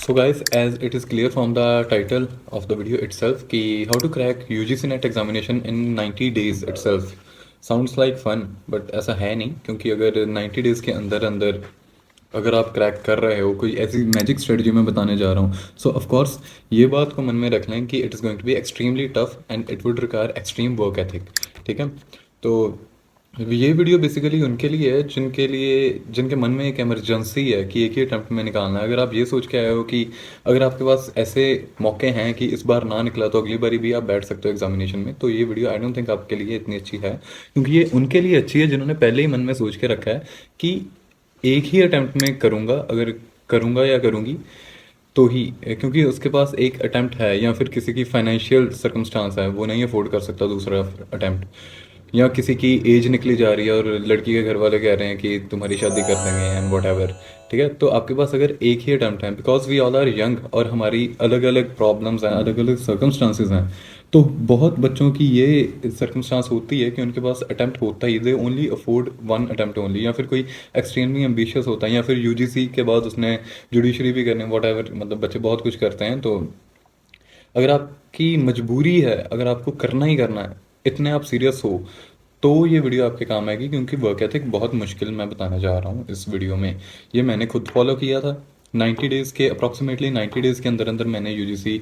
So guys, as it is clear from the title of the video itself कि how to crack UGC NET examination in 90 days itself sounds like fun, but ऐसा है नहीं, क्योंकि अगर 90 days के अंदर अंदर अगर आप क्रैक कर रहे हो, कोई ऐसी मैजिक स्ट्रेटजी मैं बताने जा रहा हूँ, सो ऑफ कोर्स ये बात को मन में रख लें कि it is going to be extremely tough and it would require extreme work ethic. ठीक है, तो ये वीडियो बेसिकली उनके लिए है जिनके मन में एक इमरजेंसी है कि एक ही अटैम्प्ट में निकालना है। अगर आप ये सोच के आए हो कि अगर आपके पास ऐसे मौके हैं कि इस बार ना निकला तो अगली बारी भी आप बैठ सकते हो एग्जामिनेशन में, तो ये वीडियो आई डोंट थिंक आपके लिए इतनी अच्छी है, क्योंकि ये उनके लिए अच्छी है जिन्होंने पहले ही मन में सोच के रखा है कि एक ही अटैम्प्ट में करूँगा, अगर करूँगा या करूँगी तो ही, क्योंकि उसके पास एक अटैम्प्ट है या फिर किसी की फाइनेंशियल सर्कमस्टांस है, वो नहीं अफोर्ड कर सकता दूसरा अटैम्प्ट, या किसी की एज निकली जा रही है और लड़की के घर वाले कह रहे हैं कि तुम्हारी शादी कर देंगे एंड वट एवर। ठीक है, तो आपके पास अगर एक ही अटैम्प्ट है, because we all are young और हमारी अलग अलग प्रॉब्लम्स हैं, अलग अलग सर्कमस्टांसेस हैं, तो बहुत बच्चों की ये सर्कमस्टांस होती है कि उनके पास अटैम्प्ट होता ही, they only afford one attempt only, या फिर कोई एक्सट्रीमली एम्बिशियस होता है, या फिर यूजीसी के बाद उसने जुडिशरी भी करने, वट एवर, मतलब बच्चे बहुत कुछ करते हैं। तो अगर आपकी मजबूरी है, अगर आपको करना ही करना है, इतने आप सीरियस हो, तो ये वीडियो आपके काम आएगी, क्योंकि वर्क एथिक बहुत मुश्किल मैं बताने जा रहा हूँ इस वीडियो में। ये मैंने खुद फॉलो किया था 90 डेज़ के, अप्रॉक्सीमेटली 90 डेज़ के अंदर अंदर मैंने UGC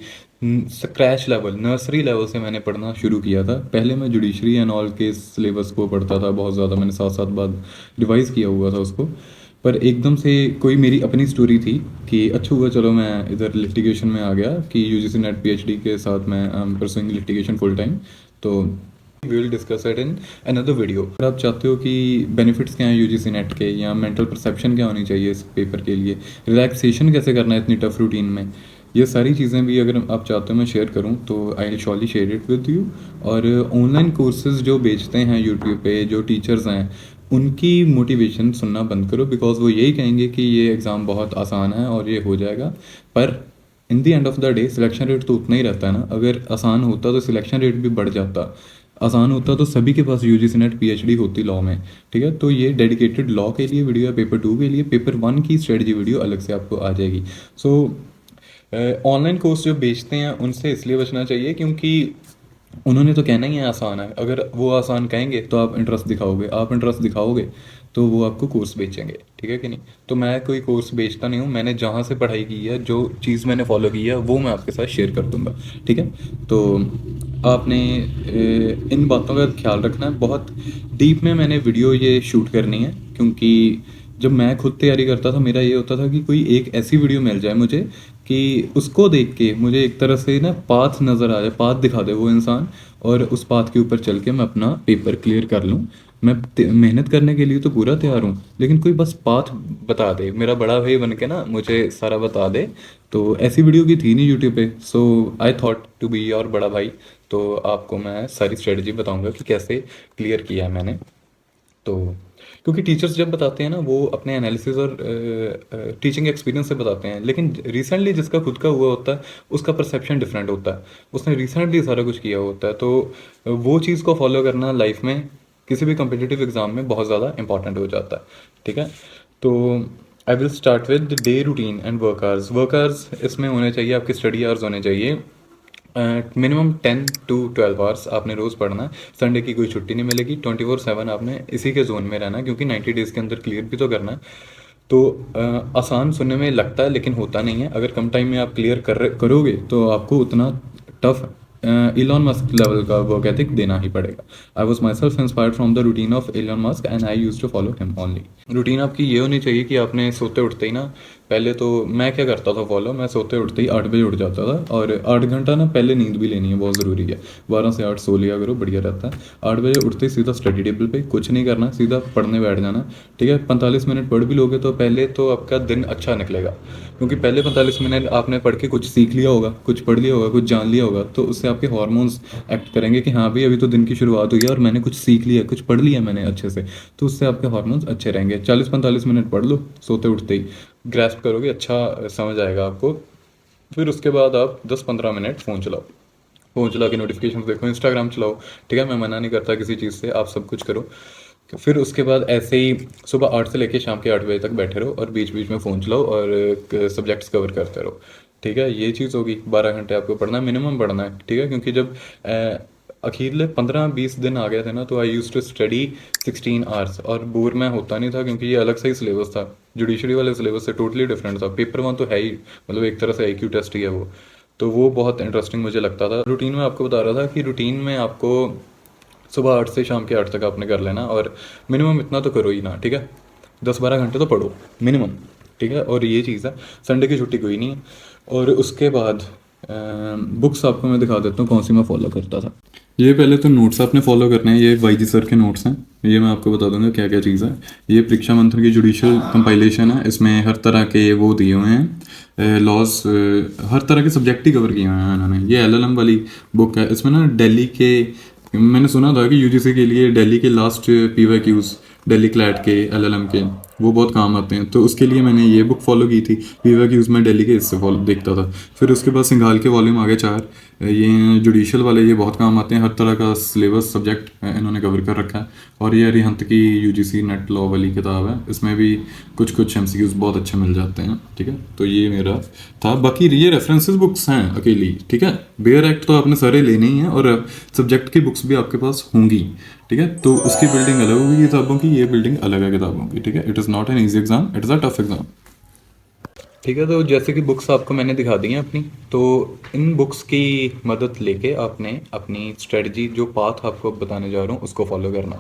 scratch level, nursery level से मैंने पढ़ना शुरू किया था। पहले मैं जुडिशरी एंड ऑल के सिलेबस को पढ़ता था बहुत ज़्यादा, मैंने साथ साथ बाद रिवाइज़ किया हुआ था उसको, पर एकदम से कोई मेरी अपनी स्टोरी थी कि अच्छा हुआ चलो मैं इधर लिटिगेशन में आ गया कि यूजीसी नेट पीएचडी के साथ मैं परसुइंग लिटिगेशन फुल टाइम। तो we will discuss it in another video. अगर आप चाहते हो कि बेनिफिट्स क्या हैं यूजीसी नेट के, या मेंटल परसेप्शन क्या होनी चाहिए इस पेपर के लिए, रिलैक्सेशन कैसे करना है इतनी टफ रूटीन में, ये सारी चीज़ें भी अगर आप चाहते हो मैं शेयर करूं तो I will surely share it with you. और ऑनलाइन कोर्सेज जो बेचते हैं यूट्यूब पे, जो टीचर्स हैं, उनकी मोटिवेशन सुनना बंद करो, बिकॉज वो यही कहेंगे कि ये एग्ज़ाम बहुत आसान है और ये हो जाएगा, पर in the end of the day selection rate तो उतना ही रहता है ना। अगर आसान होता तो सिलेक्शन रेट भी बढ़ जाता, आसान होता तो सभी के पास यूजीसी नेट पीएचडी होती लॉ में। ठीक है, तो ये डेडिकेटेड लॉ के लिए वीडियो है, पेपर 2 के लिए, पेपर 1 की स्ट्रेटजी वीडियो अलग से आपको आ जाएगी। सो ऑनलाइन कोर्स जो बेचते हैं उनसे इसलिए बचना चाहिए क्योंकि उन्होंने तो कहना ही है आसान है, अगर वो आसान कहेंगे तो आप इंटरेस्ट दिखाओगे, आप इंटरेस्ट दिखाओगे तो वो आपको कोर्स बेचेंगे। ठीक है कि नहीं? तो मैं कोई कोर्स बेचता नहीं हूँ, मैंने जहाँ से पढ़ाई की है, जो चीज़ मैंने फॉलो की है, वो मैं आपके साथ शेयर कर दूँगा। ठीक है, तो आपने इन बातों का ख्याल रखना है। बहुत डीप में मैंने वीडियो ये शूट करनी है, क्योंकि जब मैं खुद तैयारी करता था मेरा ये होता था कि कोई एक ऐसी वीडियो मिल जाए मुझे कि उसको देख के मुझे एक तरह से ना पाथ नज़र आ जाए, पाथ दिखा दे वो इंसान, और उस पाथ के ऊपर चल के मैं अपना पेपर क्लियर कर लूँ। मैं मेहनत करने के लिए तो पूरा तैयार हूँ, लेकिन कोई बस पाथ बता दे, मेरा बड़ा भाई बन के ना मुझे सारा बता दे। तो ऐसी वीडियो की थी नहीं यूट्यूब पे, so I thought to be your बड़ा भाई, तो आपको मैं सारी स्ट्रेटजी बताऊंगा कि कैसे क्लियर किया है मैंने। तो क्योंकि टीचर्स जब बताते हैं ना, वो अपने एनालिसिस और टीचिंग एक्सपीरियंस से बताते हैं, लेकिन रिसेंटली जिसका खुद का हुआ होता है उसका परसेप्शन डिफरेंट होता है, उसने रिसेंटली सारा कुछ किया होता है। तो वो चीज़ को फॉलो करना लाइफ में किसी भी कम्पिटिटिव एग्ज़ाम में बहुत ज़्यादा इंपॉर्टेंट हो जाता है। ठीक है, तो I will start with day routine and work hours. Work hours इसमें होने चाहिए, आपके स्टडी आवर्स होने चाहिए मिनिमम 10 to 12 आवर्स आपने रोज़ पढ़ना है। संडे की कोई छुट्टी नहीं मिलेगी, 24/7 आपने इसी के जोन में रहना है, क्योंकि 90 डेज़ के अंदर क्लियर भी तो करना है। तो आसान सुनने में लगता है लेकिन होता नहीं है। अगर कम टाइम में आप क्लियर करोगे तो आपको उतना टफ इलॉन मस्क लेवल का वर्क एथिक देना ही पड़ेगा। I was myself inspired from the routine of Elon Musk and I use to follow him only. Routine आपकी ये होनी चाहिए कि आपने सोते उठते ही ना, पहले तो मैं क्या करता था फॉलो, मैं सोते उठते ही 8 बजे उठ जाता था, और 8 घंटा ना पहले नींद भी लेनी है, बहुत ज़रूरी है। 12 से 8 सो लिया करो, बढ़िया रहता है। 8 बजे उठते ही सीधा स्टडी टेबल पे, कुछ नहीं करना, सीधा पढ़ने बैठ जाना। ठीक है, 45 मिनट पढ़ भी लोगे तो पहले तो आपका दिन अच्छा निकलेगा, क्योंकि पहले 45 मिनट आपने पढ़ के कुछ सीख लिया होगा, कुछ पढ़ लिया होगा, कुछ जान लिया होगा, तो उससे आपके हार्मोन्स एक्ट करेंगे कि हाँ भाई अभी तो दिन की शुरुआत हुई है और मैंने कुछ सीख लिया, कुछ पढ़ लिया मैंने अच्छे से, तो उससे आपके हार्मोन्स अच्छे रहेंगे। 40-45 मिनट पढ़ लो सोते उठते ही, ग्रैस्प करोगे, अच्छा समझ आएगा आपको। फिर उसके बाद आप 10-15 मिनट फ़ोन चलाओ, फ़ोन चला के नोटिफिकेशन देखो, इंस्टाग्राम चलाओ। ठीक है, मैं मना नहीं करता किसी चीज़ से, आप सब कुछ करो, फिर उसके बाद ऐसे ही सुबह 8 से लेके शाम के 8 बजे तक बैठे रहो और बीच बीच में फ़ोन चलाओ और सब्जेक्ट्स कवर करते रहो। ठीक है, ये चीज़ होगी। 12 घंटे आपको पढ़ना है, मिनिमम पढ़ना है। ठीक है, क्योंकि जब अखीरले 15-20 दिन आ गए थे ना, तो आई यूज़ टू स्टडी 16 आवर्स और बोर मैं होता नहीं था, क्योंकि ये अलग से ही सिलेबस था। जुडिशरी वाले सिलेबस से टोटली डिफरेंट था। पेपर 1 तो है ही, मतलब एक तरह से IQ टेस्ट ही है वो। तो वो बहुत इंटरेस्टिंग मुझे लगता था। रूटीन में आपको बता रहा था कि रूटीन में आपको सुबह 8 से शाम के 8 तक आपने कर लेना, और मिनिमम इतना तो करो ही ना। ठीक है, 10-12 घंटे तो पढ़ो मिनिमम। ठीक है, और ये चीज़ है, संडे की छुट्टी कोई नहीं है। और उसके बाद बुक्स आपको मैं दिखा देता हूँ कौन सी मैं फॉलो करता था। ये पहले तो नोट्स आपने फॉलो करने हैं। ये YG सर के नोट्स हैं। ये मैं आपको बता दूंगा क्या क्या चीज़ है। ये परीक्षा मंथन की जुडिशियल कंपाइलेशन है। इसमें हर तरह के वो दिए हुए हैं, लॉज, हर तरह के सब्जेक्ट ही कवर किए हुए हैं इन्होंने। ये LLM वाली बुक है। इसमें ना दिल्ली के, मैंने सुना था कि UGC के लिए दिल्ली के लास्ट PYQs, दिल्ली क्लैट के, LLM के, वो बहुत काम आते हैं। तो उसके लिए मैंने ये बुक फॉलो की थी। PYQs में दिल्ली के इससे फॉलो देखता था। फिर उसके बाद सिंघाल के वॉल्यूम आगे 4, ये जुडिशियल वाले, ये बहुत काम आते हैं। हर तरह का सिलेबस सब्जेक्ट इन्होंने कवर कर रखा है। और ये अरिहंत की UGC नेट लॉ वाली किताब है। इसमें भी कुछ कुछ MCQs बहुत अच्छे मिल जाते हैं। ठीक है, तो ये मेरा था। बाकी ये रेफरेंसेस बुक्स हैं अकेली। ठीक है, बेयर एक्ट तो आपने सारे लेने ही हैं, और सब्जेक्ट की बुक्स भी आपके पास होंगी। ठीक है, तो उसकी बिल्डिंग अलग होगी किताबों की, ये बिल्डिंग अलग है किताबों की। ठीक है, it is not an easy exam, it is a tough exam. ठीक है, तो जैसे कि बुक्स आपको मैंने दिखा दी हैं अपनी, तो इन बुक्स की मदद लेके आपने अपनी स्ट्रेटजी, जो पाथ आपको बताने जा रहा हूँ, उसको फॉलो करना।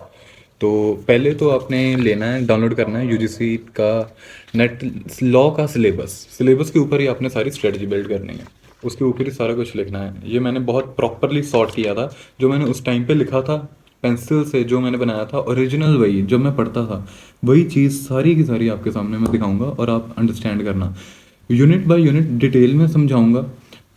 तो पहले तो आपने लेना है, डाउनलोड करना है UGC का नेट लॉ का सिलेबस के ऊपर ही आपने सारी स्ट्रेटजी बिल्ड करनी है। उसके ऊपर ही सारा कुछ लिखना है। ये मैंने बहुत प्रॉपरली सॉर्ट किया था। जो मैंने उस टाइम पे लिखा था पेंसिल से, जो मैंने बनाया था ओरिजिनल, वही जब मैं पढ़ता था, वही चीज़ सारी की सारी आपके सामने मैं दिखाऊंगा और आप अंडरस्टैंड करना। यूनिट बाय यूनिट डिटेल में समझाऊंगा।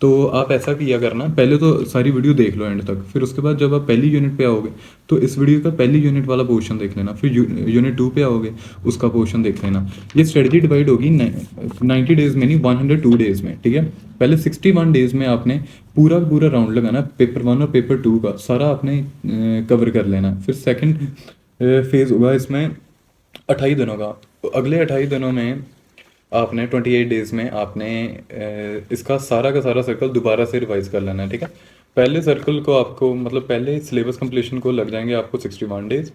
तो आप ऐसा किया करना, पहले तो सारी वीडियो देख लो एंड तक। फिर उसके बाद जब आप पहली यूनिट पे आओगे, तो इस वीडियो का पहली यूनिट वाला पोर्शन देख लेना। फिर यूनिट 2 पे आओगे, उसका पोर्शन देख लेना। ये स्ट्रेटजी डिवाइड होगी 90 डेज में नहीं, 102 डेज में। ठीक है, पहले 61 डेज में आपने पूरा पूरा राउंड लगाना। पेपर 1 और पेपर 2 का सारा आपने कवर कर लेना। फिर सेकंड फेज होगा इसमें 28 दिनों का। तो अगले 28 दिनों में आपने 28 डेज में आपने इसका सारा का सारा सर्कल दोबारा से रिवाइज कर लेना है। ठीक है, पहले सर्कल को आपको, मतलब पहले सिलेबस कंप्लीशन को लग जाएंगे आपको 61 डेज।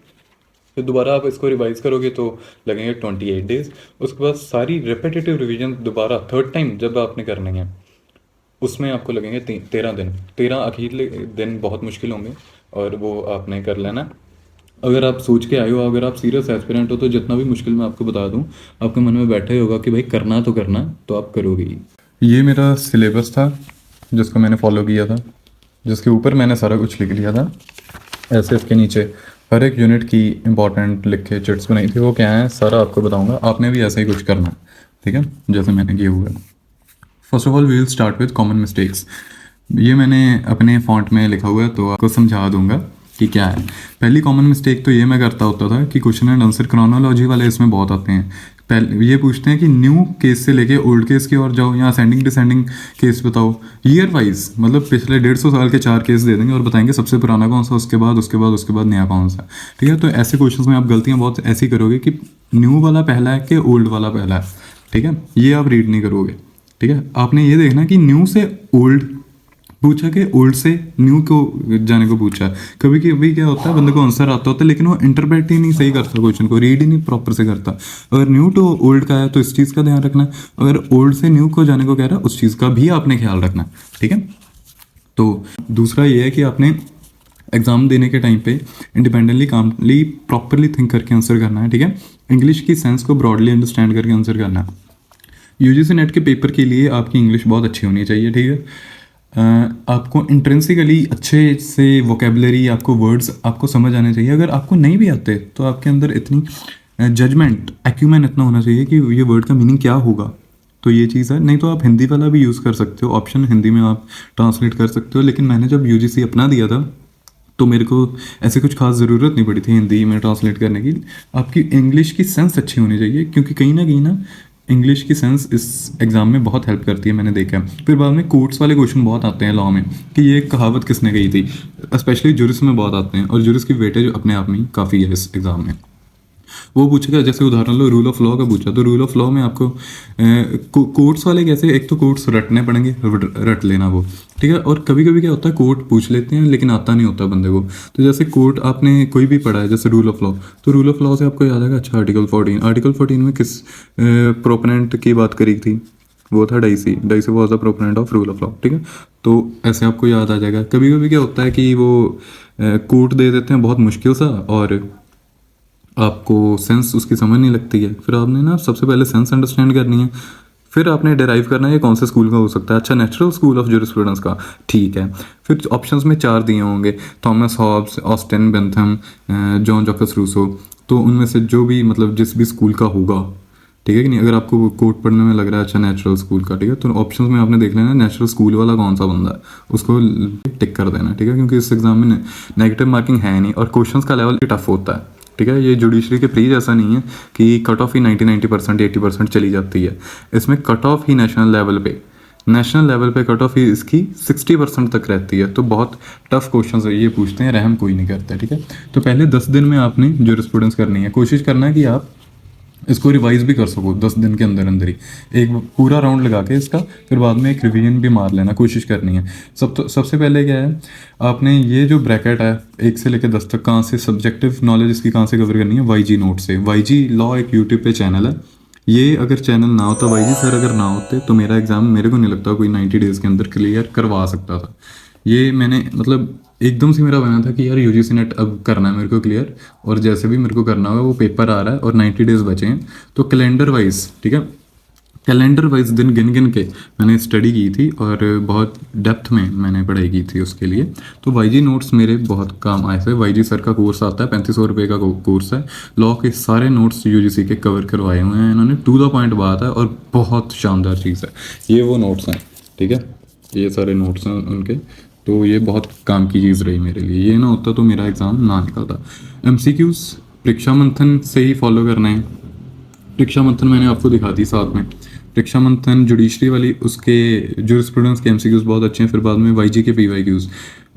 फिर दोबारा आप इसको रिवाइज करोगे तो लगेंगे 28 डेज। उसके बाद सारी रिपीटेटिव रिवीजन दोबारा थर्ड टाइम जब आपने करनी है, उसमें आपको लगेंगे 13 दिन। 13 अखीरले दिन बहुत मुश्किल होंगे, और वो आपने कर लेना। अगर आप सोच के आए हो, अगर आप सीरियस एस्पिरेंट हो, तो जितना भी मुश्किल मैं आपको बता दूं, आपके मन में बैठा ही होगा कि भाई करना तो करना, तो आप करोगे ही। ये मेरा सिलेबस था जिसको मैंने फॉलो किया था, जिसके ऊपर मैंने सारा कुछ लिख लिया था। ऐसे इसके नीचे हर एक यूनिट की इंपॉर्टेंट लिख के चिट्स बनाई थी। वो क्या है सारा आपको बताऊंगा। आपने भी ऐसा ही कुछ करना है। ठीक है, जैसे मैंने किया हुआ है। First of all we will start with common mistakes. ये मैंने अपने फॉन्ट में लिखा हुआ है, तो आपको समझा दूंगा कि क्या है। पहली कॉमन मिस्टेक तो ये मैं करता होता था कि क्वेश्चन एंड आंसर क्रोनोलॉजी वाले इसमें बहुत आते हैं। पहले ये पूछते हैं कि न्यू केस से लेके ओल्ड केस की ओर जाओ, या असेंडिंग डिसेंडिंग केस बताओ ईयर वाइज। मतलब पिछले 150 साल के 4 केस दे देंगे और बताएंगे सबसे पुराना कौन सा, उसके बाद उसके बाद उसके बाद नया कौन सा। ठीक है, तो ऐसे क्वेश्चन में आप गलतियाँ बहुत ऐसी करोगे कि न्यू वाला पहला है कि ओल्ड वाला पहला है। ठीक है, ये आप रीड नहीं करोगे। ठीक है, आपने ये देखना कि न्यू से ओल्ड पूछा कि ओल्ड से न्यू को जाने को पूछा। कभी कभी क्या होता है, बंदे को आंसर आता होता है लेकिन वो इंटरप्रेट ही नहीं सही करता, क्वेश्चन को रीड ही नहीं प्रॉपर से करता। अगर न्यू टू ओल्ड का है तो इस चीज़ का ध्यान रखना। अगर ओल्ड से न्यू को जाने को कह रहा है, उस चीज़ का भी आपने ख्याल रखना। ठीक है, तो दूसरा ये है कि आपने एग्जाम देने के टाइम पे इंडिपेंडेंटली कामली प्रॉपरली थिंक करके आंसर करना है। ठीक है, इंग्लिश की सेंस को ब्रॉडली अंडरस्टैंड करके आंसर करना है। UGC नेट के पेपर के लिए आपकी इंग्लिश बहुत अच्छी होनी चाहिए। ठीक है, आपको इंट्रेंसिकली अच्छे से वोकेबलरी, आपको वर्ड्स आपको समझ आने चाहिए। अगर आपको नहीं भी आते तो आपके अंदर इतनी जजमेंट, एक्यूमेन इतना होना चाहिए कि ये वर्ड का मीनिंग क्या होगा। तो ये चीज़ है। नहीं तो आप हिंदी वाला भी यूज़ कर सकते हो, ऑप्शन हिंदी में आप ट्रांसलेट कर सकते हो। लेकिन मैंने जब UGC अपना दिया था तो मेरे को ऐसे कुछ खास ज़रूरत नहीं पड़ी थी हिंदी में ट्रांसलेट करने की। आपकी इंग्लिश की सेंस अच्छी होनी चाहिए, क्योंकि कहीं ना इंग्लिश की सेंस इस एग्ज़ाम में बहुत हेल्प करती है, मैंने देखा है। फिर बाद में कोर्ट्स वाले क्वेश्चन बहुत आते हैं लॉ में कि ये कहावत किसने कही थी, स्पेशली जुरिस में बहुत आते हैं, और जुरिस की वेटेज अपने आप में काफ़ी है इस एग्ज़ाम में। वो पूछेगा, जैसे उदाहरण लो रूल ऑफ लॉ का पूछा, तो रूल ऑफ लॉ में आपको कोट्स वाले कैसे, एक तो कोट्स रटने पड़ेंगे, रट लेना वो, ठीक है। और कभी कभी क्या होता है कोट पूछ लेते हैं लेकिन आता नहीं होता बंदे को। तो जैसे कोट आपने कोई भी पढ़ा है जैसे रूल ऑफ लॉ, तो रूल ऑफ लॉ से आपको याद आएगा अच्छा आर्टिकल 14 में किस प्रोपोनेंट की बात करी थी, वो था dicey, dicey was the proponent of rule of law, ठीक है। तो ऐसे आपको याद आ जाएगा। कभी कभी क्या होता है कि वो कोट दे देते हैं बहुत मुश्किल सा, और आपको सेंस उसकी समझ नहीं लगती है, फिर आपने ना सबसे पहले सेंस अंडरस्टैंड करनी है, फिर आपने डिराइव करना है ये कौन से स्कूल का हो सकता है। अच्छा नेचुरल स्कूल ऑफ जूरिस्प्रूडेंस का, ठीक है। फिर ऑप्शंस में 4 दिए होंगे, Thomas Hobbes, Austin Bentham, John Jacques Rousseau. तो उनमें से जो भी मतलब जिस भी स्कूल का होगा, ठीक है कि नहीं। अगर आपको कोट पढ़ने में लग रहा है अच्छा नेचुरल स्कूल का, ठीक है, तो ऑप्शंस में आपने देख लेना नेचुरल स्कूल वाला कौन सा बंदा है, उसको टिक कर देना, ठीक है। क्योंकि इस एग्जाम में नेगेटिव मार्किंग है नहीं और क्वेश्चंस का लेवल टफ होता है, ठीक है। ये जुडिशरी के प्री जैसा नहीं है कि कट ऑफ ही 90% 80% चली जाती है। इसमें कट ऑफ ही नेशनल लेवल पे कट ऑफ ही इसकी 60% तक रहती है। तो बहुत टफ क्वेश्चन ये पूछते हैं, रहम कोई नहीं करता, ठीक है। तो पहले 10 दिन में आपने जूरिस्प्रूडेंस करनी है, कोशिश करना है कि आप इसको रिवाइज भी कर सको 10 दिन के अंदर अंदर ही, एक पूरा राउंड लगा के इसका, फिर बाद में एक रिवीजन भी मार लेना, कोशिश करनी है। सबसे पहले क्या है, आपने ये जो ब्रैकेट है 1 से लेकर 10 तक, कहाँ से सब्जेक्टिव नॉलेज इसकी कहाँ से कवर करनी है, वाईजी नोट से। वाईजी लॉ एक यूट्यूब पे चैनल है, ये अगर चैनल ना होता, वाईजी सर अगर ना होते, तो मेरा एग्ज़ाम मेरे को नहीं लगता कोई 90 डेज़ के अंदर क्लियर करवा सकता था। ये मैंने मतलब एकदम से मेरा बना था कि यार यूजीसी नेट अब करना है मेरे को क्लियर, और जैसे भी मेरे को करना होगा, वो पेपर आ रहा है और 90 डेज़ बचे हैं, तो कैलेंडर वाइज, ठीक है, कैलेंडर वाइज दिन गिन गिन के मैंने स्टडी की थी और बहुत डेप्थ में मैंने पढ़ाई की थी उसके लिए। तो वाईजी नोट्स मेरे बहुत काम आए थे। वाईजी सर का कोर्स आता है, 3500 रुपये का कोर्स है, लॉ के सारे नोट्स यूजीसी के कवर करवाए हुए हैं इन्होंने, टू द पॉइंट बात है और बहुत शानदार चीज़ है। ये वो नोट्स हैं, ठीक है, ये सारे नोट्स हैं उनके। तो ये बहुत काम की चीज़ रही मेरे लिए, ये ना होता तो मेरा एग्ज़ाम ना निकलता। एमसीक्यूज़ परीक्षा मंथन से ही फॉलो करना है। परीक्षा मंथन मैंने आपको दिखा दी साथ में, परीक्षा मंथन जुडिशरी वाली, उसके जूरिस्प्रूडेंस के एमसीक्यूज़ बहुत अच्छे हैं। फिर बाद में वाईजी के पीवाईक्यूज़,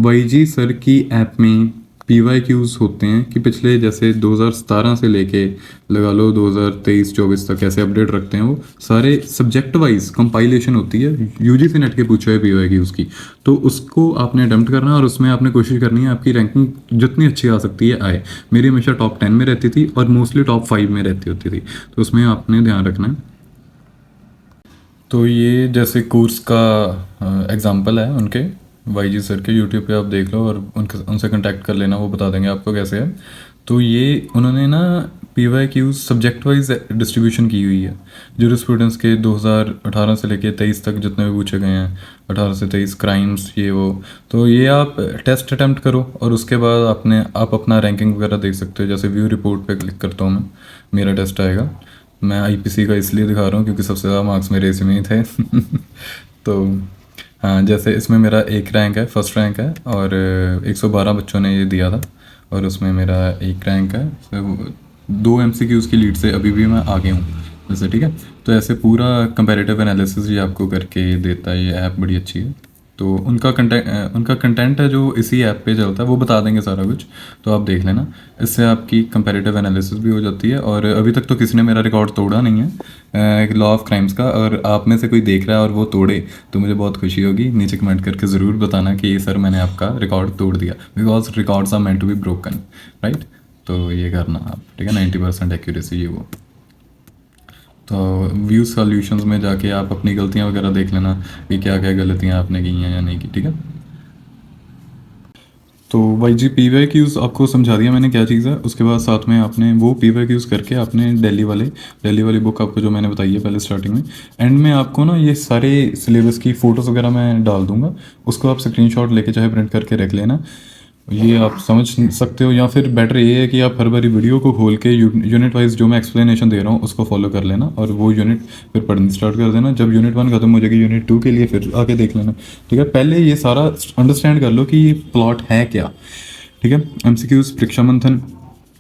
वाईजी सर की ऐप में पीवाईक्यूज़ होते हैं कि पिछले जैसे 2017 से लेके लगा लो 2023-24 तक कैसे अपडेट रखते हैं, वो सारे सब्जेक्ट वाइज कंपाइलेशन होती है यूजीसी नेट के पूछे हुए पीवाईक्यूज़ की। तो उसको आपने अटेम्प्ट करना है और उसमें आपने कोशिश करनी है आपकी रैंकिंग जितनी अच्छी आ सकती है आए। मेरी हमेशा टॉप 10 में रहती थी और मोस्टली टॉप 5 में रहती होती थी, तो उसमें आपने ध्यान रखना है। तो ये जैसे कोर्स का एग्जांपल है उनके, वाईजी सर के यूट्यूब पे आप देख लो और उनसे कांटेक्ट कर लेना, वो बता देंगे आपको कैसे है। तो ये उन्होंने ना पीवाईक्यूज सब्जेक्ट वाइज डिस्ट्रीब्यूशन की हुई है जूरिस्प्रूडेंस के 2018 से लेके 23 तक जितने भी पूछे गए हैं, 18 से 23 क्राइम्स ये वो। तो ये आप टेस्ट अटैम्प्ट करो और उसके बाद आप अपना रैंकिंग वगैरह देख सकते हो। जैसे व्यू रिपोर्ट पे क्लिक करता हूँ मैं, मेरा टेस्ट आएगा। मैं आईपीसी का इसलिए दिखा रहा हूँ क्योंकि सबसे ज़्यादा मार्क्स मेरे इसी में ही थे तो हाँ, जैसे इसमें मेरा 1 रैंक है, फर्स्ट रैंक है, और 112 बच्चों ने ये दिया था और उसमें मेरा 1 रैंक है। 2 एमसीक्यूज़ की लीड से अभी भी मैं आगे हूँ वैसे, ठीक है। तो ऐसे पूरा कंपैरेटिव एनालिसिस ये आपको करके देता है, ये ऐप बड़ी अच्छी है। तो उनका कंटेंट है जो इसी ऐप पे चलता है, वो बता देंगे सारा कुछ, तो आप देख लेना। इससे आपकी कंपैरेटिव एनालिसिस भी हो जाती है। और अभी तक तो किसी ने मेरा रिकॉर्ड तोड़ा नहीं है लॉ ऑफ क्राइम्स का, और आप में से कोई देख रहा है और वो तोड़े तो मुझे बहुत खुशी होगी। नीचे कमेंट करके ज़रूर बताना कि सर मैंने आपका रिकॉर्ड तोड़ दिया, because records are meant to be broken, right. तो ये करना आप, ठीक है, 90% एक्यूरेसी ये वो। तो व्यू सॉल्यूशंस में जाके आप अपनी गलतियां वगैरह देख लेना कि क्या क्या गलतियां आपने की हैं या नहीं की, ठीक है। तो वाईजी पीवाईक्यूज़ आपको समझा दिया मैंने क्या चीज़ है। उसके बाद साथ में आपने वो पीवाईक्यूज़ करके आपने दिल्ली वाली बुक आपको जो मैंने बताई है पहले स्टार्टिंग में, एंड में आपको ना ये सारे सिलेबस की फ़ोटोज़ वगैरह मैं डाल दूंगा, उसको आप स्क्रीनशॉट लेके चाहे प्रिंट करके रख लेना, ये आप समझ सकते हो। या फिर बेटर ये है कि आप हर बारी वीडियो को खोल के यूनिट वाइज जो मैं एक्सप्लेनेशन दे रहा हूँ उसको फॉलो कर लेना, और वो यूनिट फिर पढ़नी स्टार्ट कर देना। जब यूनिट 1 खत्म हो जाएगी, यूनिट 2 के लिए फिर आके देख लेना, ठीक है। पहले ये सारा अंडरस्टैंड कर लो कि ये प्लॉट है क्या, ठीक है। एमसीक्यूज़, परीक्षा मंथन,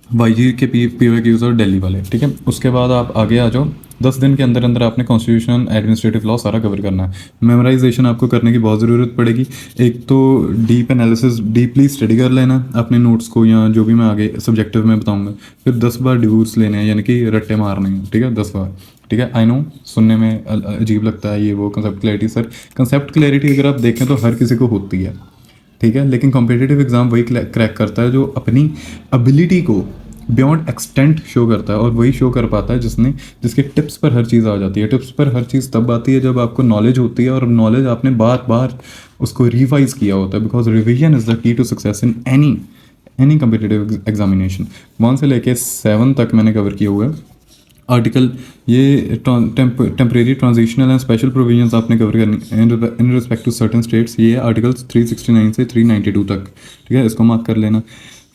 वाईजी के पीवाईक्यूज़ और दिल्ली वाले, ठीक है। उसके बाद आप आगे आ जाओ, 10 दिन के अंदर अंदर आपने कॉन्स्टिट्यूशन एडमिनिस्ट्रेटिव लॉ सारा कवर करना है। मेमोराइजेशन आपको करने की बहुत ज़रूरत पड़ेगी। एक तो डीप एनालिसिस, डीपली स्टडी कर लेना अपने नोट्स को, या जो भी मैं आगे सब्जेक्टिव में बताऊंगा। फिर 10 बार डिवोर्स लेने हैं, यानी कि रट्टे मारने हैं, ठीक है, 10 बार। ठीक है, आई नो सुनने में अजीब लगता है ये वो concept clarity. Sir concept clarity अगर आप देखें तो हर किसी को होती है, ठीक है, लेकिन कॉम्पिटिटिव एग्जाम वही क्रैक करता है जो अपनी एबिलिटी को बियॉन्ड एक्सटेंट शो करता है, और वही शो कर पाता है जिसके टिप्स पर हर चीज़ आ जाती है। टिप्स पर हर चीज़ तब आती है जब आपको नॉलेज होती है, और नॉलेज आपने बार बार उसको रिवाइज किया होता है, because revision is the key to success in any competitive examination. 1 से लेके 7 तक मैंने कवर किया हुआ है आर्टिकल। ये temporary transitional and special provisions आपने कवर करनी in respect to certain states. ये आर्टिकल्स 369 से 392 तक, ठीक है, इसको मार्क कर लेना।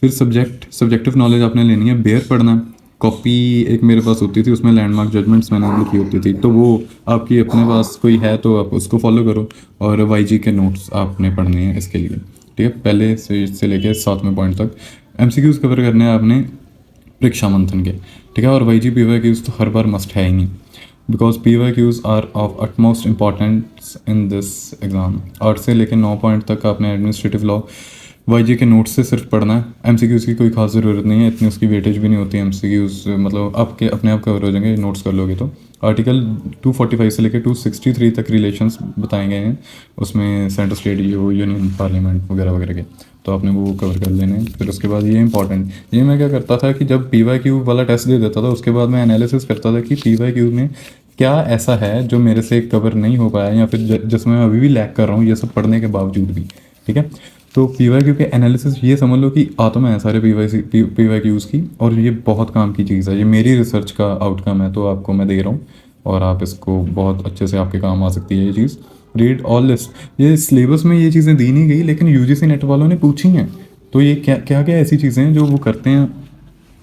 फिर सब्जेक्टिव नॉलेज आपने लेनी है, बेयर पढ़ना। कॉपी एक मेरे पास होती थी, उसमें लैंडमार्क जजमेंट्स मैंने लिखी होती थी, तो वो आपकी अपने पास कोई है तो आप उसको फॉलो करो। और वाईजी के नोट्स आपने पढ़ने हैं इसके लिए, ठीक है, पहले से लेके 7वें पॉइंट तक। एमसीक्यूज कवर करने हैं आपने परीक्षा मंथन के, ठीक है। और Y G P Y Qs तो हर बार मस्ट है ही, because P Y Qs are of utmost importance in this exam. 8 से लेकर 9 पॉइंट तक आपने एडमिनिस्ट्रेटिव लॉ वाई जी के नोट्स से सिर्फ पढ़ना है। एम सी क्यूज़ की कोई खास ज़रूरत नहीं है, इतनी उसकी वेटेज भी नहीं होती। एम सी क्यूज़ मतलब आपके अपने आप कवर हो जाएंगे नोट्स कर लोगे तो। आर्टिकल 245 से लेकर 263 तक रिलेशंस बताए गए हैं, उसमें सेंटर स्टेट यूनियन पार्लियामेंट वगैरह वगैरह के, तो आपने वो कवर कर लेने हैं। फिर उसके बाद ये इंपॉर्टेंट, ये मैं क्या करता था कि जब पी वाई क्यू वाला टेस्ट दे देता था उसके बाद मैं एनालिसिस करता था कि पी वाई क्यू में क्या ऐसा है जो मेरे से कवर नहीं हो पाया, या फिर जिसमें मैं अभी भी लैक कर रहा हूँ ये सब पढ़ने के बावजूद भी, ठीक है। तो पी वाई क्यू के एनालिसिस ये समझ लो कि आत्मा है सारे पी वाई क्यूज़ की, और ये बहुत काम की चीज़ है, ये मेरी रिसर्च का आउटकम है, तो आपको मैं दे रहा हूँ और आप इसको बहुत अच्छे से आपके काम आ सकती है ये चीज़। रीड ऑल लिस्ट, ये सिलेबस में ये चीज़ें दी नहीं गई, लेकिन यूजीसी नेट वालों ने पूछी हैं, तो ये क्या क्या क्या ऐसी चीज़ें हैं जो वो करते हैं,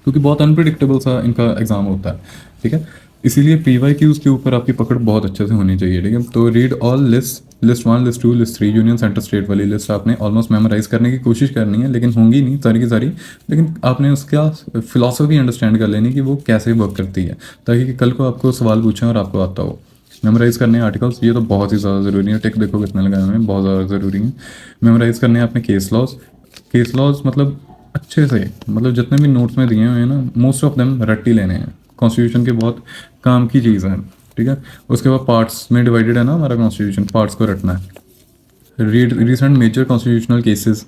क्योंकि बहुत अनप्रिडिक्टेबल सा इनका एग्ज़ाम होता है, ठीक है। इसीलिए पी वाई क्यूज़ के ऊपर आपकी पकड़ बहुत अच्छे से होनी चाहिए, ठीक है। तो read all list 1, list 2, list 3, union centre state वाली लिस्ट आपने ऑलमोस्ट मेमोराइज करने की कोशिश करनी है, लेकिन होंगी नहीं सारी की सारी, लेकिन आपने उसका फिलॉसफी अंडरस्टैंड कर लेनी कि वो कैसे वर्क करती है, ताकि कि कल को आपको सवाल पूछें और आपको आता हो। मेमोराइज करने हैं आर्टिकल्स, ये तो बहुत ही ज़्यादा ज़रूरी है, टिक देखो कितने लगाए हुए हैं, बहुत ज़्यादा ज़रूरी है। मेमोराइज करने हैं आपने केस लॉज मतलब अच्छे से, मतलब जितने भी नोट्स में दिए हुए हैं ना, मोस्ट ऑफ देम रट्टी लेने हैं, कॉन्स्टिट्यूशन के बहुत काम की चीज़ है, ठीक है। उसके बाद पार्ट्स में डिवाइडेड है ना हमारा कॉन्स्टिट्यूशन, पार्ट्स को रटना है। रिसेंट मेजर कॉन्स्टिट्यूशनल केसेस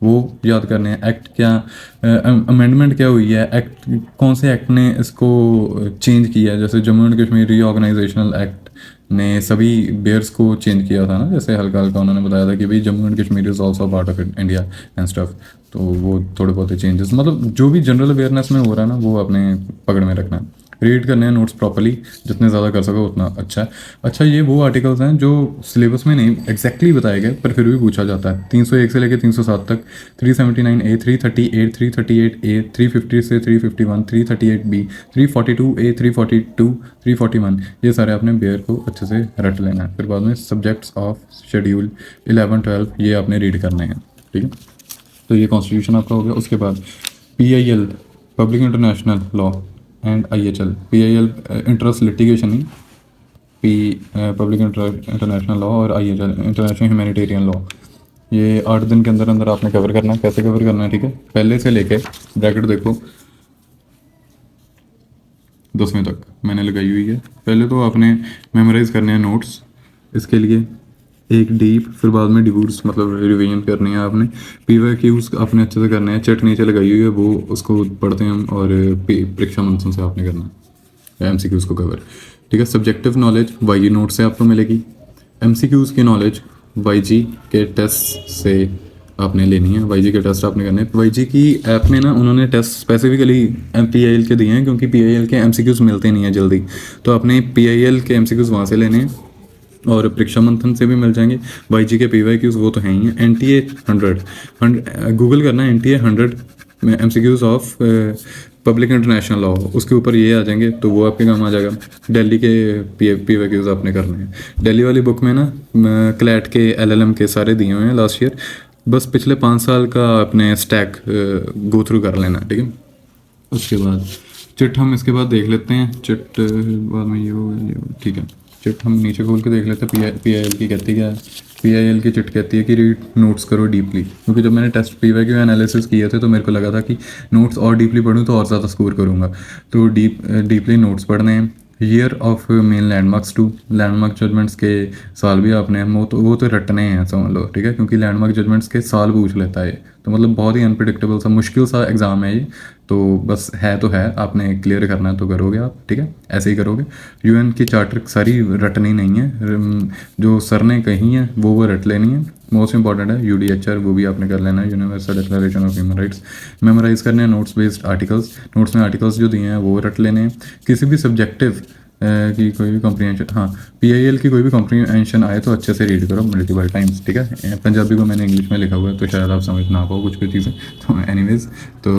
वो याद करने हैं। एक्ट क्या अमेंडमेंट क्या हुई है, एक्ट कौन से एक्ट ने इसको चेंज किया है, जैसे जम्मू एंड कश्मीर रीऑर्गेनाइजेशनल एक्ट ने सभी बेयर्स को चेंज किया था ना, जैसे हल्का हल्का उन्होंने बताया था कि भाई Jammu and Kashmir is also part of India and stuff, तो वो थोड़े बहुत चेंजेस, मतलब जो भी जनरल अवेयरनेस में हो रहा है ना वो अपने पकड़ में रखना है। रीड करने हैं नोट्स प्रॉपर्ली, जितने ज़्यादा कर सको उतना अच्छा है। अच्छा, ये वो आर्टिकल्स हैं जो सिलेबस में नहीं एग्जैक्टली बताए गए पर फिर भी पूछा जाता है। 301 से लेकर 307 तक, 379A, 338, 338A, 350 से 351, 338B, 342A, 342, 341, ये सारे आपने बेयर को अच्छे से रट लेना है। फिर बाद में सब्जेक्ट्स ऑफ शेड्यूल 11, 12 ये आपने रीड करने हैं, ठीक है। तो ये कॉन्स्टिट्यूशन आपका हो गया। उसके बाद PIL public international law and IHL, PIL interest litigation नहीं, पब्लिक इंटरनेशनल लॉ, और IHL इंटरनेशनल ह्यूमैनिटेरियन लॉ। ये 8 दिन के अंदर अंदर आपने कवर करना है। कैसे कवर करना है, ठीक है, पहले से लेके ब्रैकेट देखो 10वें तक मैंने लगाई हुई है। पहले तो आपने मेमोराइज करने हैं नोट्स, इसके लिए एक डीप, फिर बाद में डिवोर्स मतलब रिवीजन करनी है आपने। PYQs आपने अच्छे से करने हैं, चट नीचे लगाई हुई है वो, उसको पढ़ते हैं हम, और परीक्षा मंथन से आपने करना है MCQs को कवर, ठीक है। सब्जेक्टिव नॉलेज YG नोट से आपको मिलेगी। MCQs की नॉलेज YG के टेस्ट से आपने लेनी है, YG के टेस्ट आपने करने हैं। YG की ऐप में ना उन्होंने टेस्ट स्पेसिफिकली PIL के दिए हैं, क्योंकि PIL के MCQs मिलते नहीं हैं जल्दी, तो अपने PIL के MCQs वहाँ से लेने हैं, और परीक्षा मंथन से भी मिल जाएंगे। YG के PYQs वो तो हैं ही हैं। NTA 100 गूगल करना है, NTA 100 MCQs of public international law, उसके ऊपर ये आ जाएंगे, तो वो आपके काम आ जाएगा। दिल्ली के PYQs आपने करने हैं। दिल्ली वाली बुक में ना क्लैट के LLM के सारे दिए हुए हैं लास्ट ईयर, बस पिछले 5 साल का अपने स्टैक गो थ्रू कर लेना, ठीक है। उसके बाद चिट हम इसके बाद देख लेते हैं। चिट बाद में ये हो गया, ये हो गया, ठीक है। चिट हम नीचे खोल के देख लेते हैं। पी आई एल की कहती क्या है? पी आई एल की चिट कहती है कि रीड नोट्स करो डीपली, क्योंकि जब मैंने test P Y Q analysis किए थे तो मेरे को लगा था कि नोट्स और डीपली पढ़ूँ तो और ज़्यादा स्कोर करूँगा। तो डीपली नोट्स पढ़ने हैं। Year of main landmarks to, landmark judgments के साल भी आपने वो तो रटने हैं समझ लो, ठीक है, क्योंकि लैंडमार्क जजमेंट्स के साल पूछ लेता है ये। तो मतलब बहुत ही अनप्रिडिक्टेबल सा मुश्किल सा एग्ज़ाम है ये। तो बस है तो है, आपने क्लियर करना है तो करोगे आप, ठीक है, ऐसे ही करोगे। यूएन की चार्टर सारी रटनी नहीं है, जो सर ने कही है वो रट लेनी है। मोस्ट इंपॉर्टेंट है यूडीएचआर, वो भी आपने कर लेना है, universal declaration of human rights. Memorise करने हैं नोट्स बेस्ड आर्टिकल्स, नोट्स में आर्टिकल्स जो दिए हैं वो रट लेने हैं। किसी भी सब्जेक्टिव की कोई भी कॉम्प्रीहेंशन, हाँ, पीआईएल की कोई भी कॉम्प्रीहेंशन आए तो अच्छे से रीड करो मल्टीपल टाइम्स, ठीक है। पंजाबी को मैंने इंग्लिश में लिखा हुआ है तो शायद आप समझ ना पाओ कुछ चीज़ें, तो एनीवेज, तो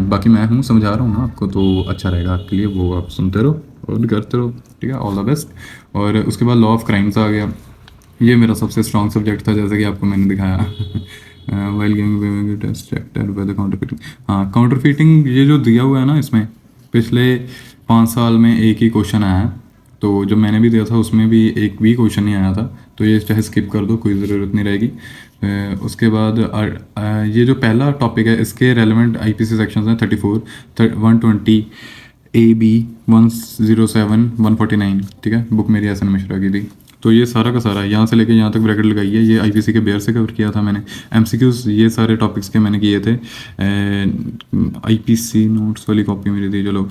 बाकी मैं हूँ समझा रहा हूँ ना आपको, तो अच्छा रहेगा आपके लिए, वो आप सुनते रहो और करते रहो, ठीक है। All the best. और उसके बाद लॉ ऑफ क्राइम्स आ गया। ये मेरा सबसे स्ट्रॉन्ग सब्जेक्ट था, जैसे कि आपको मैंने दिखाया। While giving test checked by the counterfeiting. हाँ, काउंटरफीटिंग ये जो दिया हुआ है ना, इसमें पिछले 5 साल में एक ही क्वेश्चन आया है। तो जो मैंने भी दिया था उसमें भी एक भी क्वेश्चन नहीं आया था, तो ये चाहे स्किप कर दो, कोई ज़रूरत नहीं रहेगी। उसके बाद ये जो पहला टॉपिक है, इसके रेलेवेंट आईपीसी सेक्शंस हैं 34, 120, AB 107, 149, ठीक है। बुक मेरी एहसन मिश्रा की थी। तो ये सारा का सारा यहाँ से लेके यहाँ तक ब्रैकेट लगाई है, ये आईपीसी के बेयर से कवर किया था मैंने। एमसीक्यूज ये सारे टॉपिक्स के मैंने किए थे। आईपीसी नोट्स वाली कॉपी मेरी थी, चलो।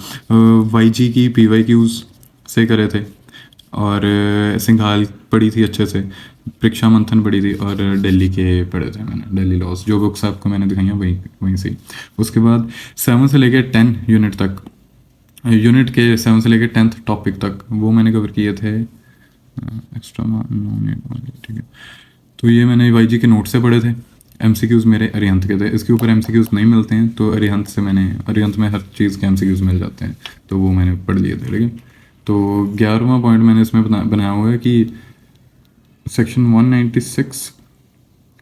वाईजी की पीवाईक्यूज से करे थे, और सिंघाल पढ़ी थी अच्छे से, परीक्षा मंथन पढ़ी थी, और दिल्ली के पढ़े थे मैंने, दिल्ली लॉस, जो बुक्स आपको मैंने दिखाई हैं वहीं से। उसके बाद 7 से लेके 10 यूनिट तक, यूनिट के 7 से लेके 10th टॉपिक तक वो मैंने कवर किए थे। एक्स्ट्रा ठीक है। तो ये मैंने वाईजी के नोट से पढ़े थे। एमसीक्यूज़ मेरे अरिहंत के थे, इसके ऊपर एमसीक्यूज़ नहीं मिलते हैं, तो अरिहंत से मैंने, अरिहंत में हर चीज़ के एमसीक्यूज़ मिल जाते हैं, तो वो मैंने पढ़ लिए थे, ठीक है। तो 11वां पॉइंट मैंने इसमें बनाया हुआ है कि सेक्शन 196